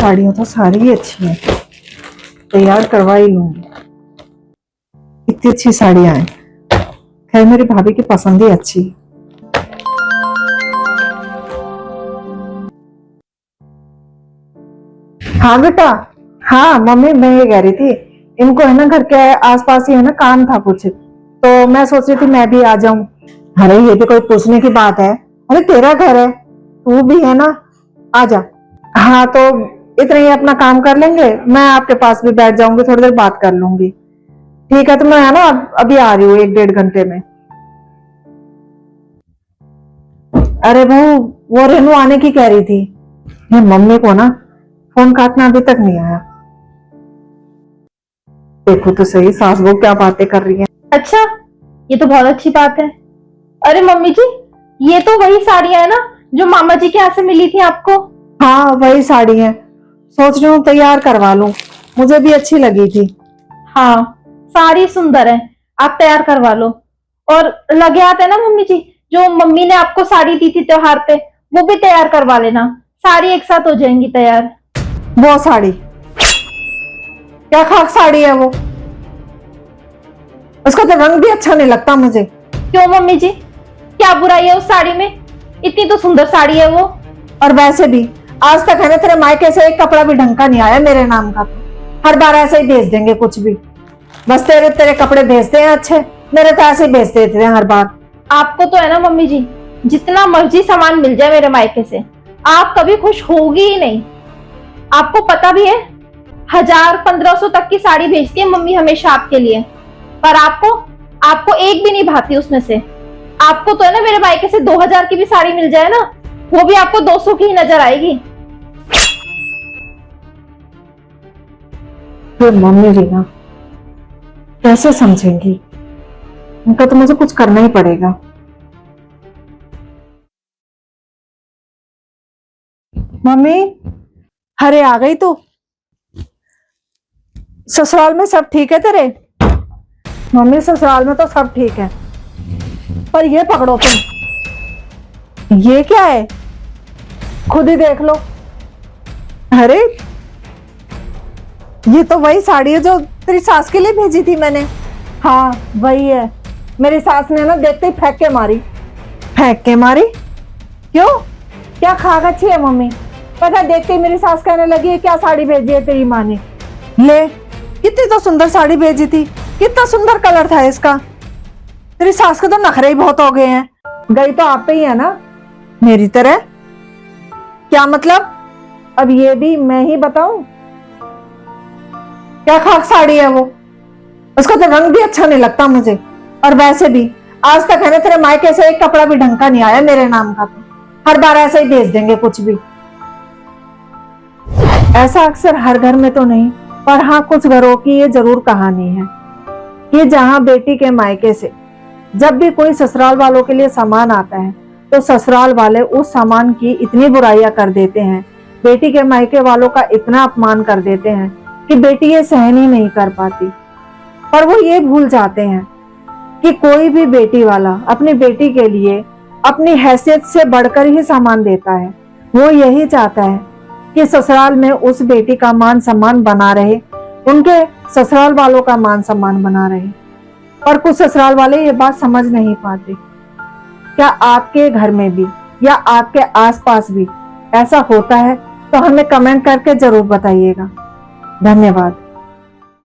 साड़ियां तो सारी ही अच्छी हैं, तैयार करवा ही लूंगी। इतनी अच्छी साड़ियां हैं। खैर मेरी भाभी की पसंद ही अच्छी। हाँ बेटा। हाँ मम्मी, मैं ये कह रही थी, इनको है ना घर के आसपास ही है ना काम था कुछ, तो मैं सोच रही थी मैं भी आ जाऊं। अरे ये भी कोई पूछने की बात है? अरे तेरा घर है, तू भी है ना, आ जा। हाँ तो इतना ही अपना काम कर लेंगे, मैं आपके पास भी बैठ जाऊंगी, थोड़ी देर बात कर लूंगी। ठीक है, तो मैं है ना अभी आ रही हूँ 1-1.5 घंटे में। अरे वो रेनू आने की कह रही थी। ये मम्मी को ना फोन काटना अभी तक नहीं आया। देखो तो सही सास बहू क्या बातें कर रही है। अच्छा, ये तो बहुत अच्छी बात है। अरे मम्मी जी, ये तो वही साड़ियां है ना जो मामा जी के यहाँ से मिली थी आपको? हाँ वही साड़ी है, सोच रही हूँ तैयार करवा लूं, मुझे भी अच्छी लगी थी। हाँ, साड़ी सुंदर है, आप तैयार करवा लो। और लगे हाथ है ना मम्मी जी, जो मम्मी ने आपको साड़ी दी थी त्योहार पे, वो भी तैयार करवा लेना, सारी एक साथ हो जाएंगी तैयार। वो साड़ी क्या खाक साड़ी है वो, उसका तो रंग भी अच्छा नहीं लगता मुझे। क्यों मम्मी जी, क्या बुराई है उस साड़ी में? इतनी तो सुंदर साड़ी है वो। और वैसे भी आज तक है ना तेरे मायके से एक कपड़ा भी ढंग का नहीं आया मेरे नाम का, तो हर बार ऐसे ही भेज देंगे कुछ भी। बस तेरे तेरे कपड़े भेजते हैं अच्छे, मेरे तो ऐसे ही भेज देते हैं हर बार। आपको तो है ना मम्मी जी, जितना मर्जी सामान मिल जाए मेरे मायके से, आप कभी खुश होगी ही नहीं। आपको पता भी है, 1000-1500 तक की साड़ी भेजती है मम्मी हमेशा आपके लिए, पर आपको आपको एक भी नहीं भाती उसमें से। आपको तो है ना मेरे मायके से 2000 की भी साड़ी मिल जाए ना, वो भी आपको 200 की ही नजर आएगी। फिर मम्मी जी ना कैसे समझेंगी, उनका तो मुझे कुछ करना ही पड़ेगा। मम्मी, अरे आ गई तू? ससुराल में सब ठीक है तेरे? मम्मी ससुराल में तो सब ठीक है, पर ये पकड़ो तुम, ये क्या है? खुद ही देख लो। अरे ये तो वही साड़ी है जो तेरी सास के लिए भेजी थी मैंने। हाँ वही है, मेरी सास ने ना देखते ही फेंक के मारी। फेंक के मारी? क्यों, क्या खाक अच्छी है मम्मी? पता है, देखते ही मेरी सास कहने लगी है क्या साड़ी भेजी है तेरी माँ ने। ले, कितनी तो सुंदर साड़ी भेजी थी, कितना सुंदर कलर था इसका। तेरी सास के तो नखरे ही बहुत हो गए हैं। गई तो आप पे ही है ना, मेरी तरह। क्या मतलब? अब ये भी मैं ही बताऊं? क्या खाक साड़ी है वो, उसका तो रंग भी अच्छा नहीं लगता मुझे। और वैसे भी आज तक है ना तेरे मायके से एक कपड़ा भी ढंग का नहीं आया मेरे नाम का, तो हर बार ऐसे ही भेज देंगे कुछ भी। ऐसा अक्सर हर घर में तो नहीं, पर हाँ कुछ घरों की ये जरूर कहानी है कि जहां बेटी के मायके से जब भी कोई ससुराल वालों के लिए सामान आता है, तो ससुराल वाले उस सामान की इतनी बुराइयां कर देते हैं, बेटी के मायके वालों का इतना अपमान कर देते हैं कि बेटी ये सहन ही नहीं कर पाती। पर वो ये भूल जाते हैं कि कोई भी बेटी वाला अपनी बेटी के लिए अपनी हैसियत से बढ़कर ही सामान देता है। वो यही चाहता है कि ससुराल में उस बेटी का मान सम्मान बना रहे, उनके ससुराल वालों का मान सम्मान बना रहे। और कुछ ससुराल वाले ये बात समझ नहीं पाते। क्या आपके घर में भी या आपके आसपास भी ऐसा होता है? तो हमें कमेंट करके जरूर बताइएगा। धन्यवाद।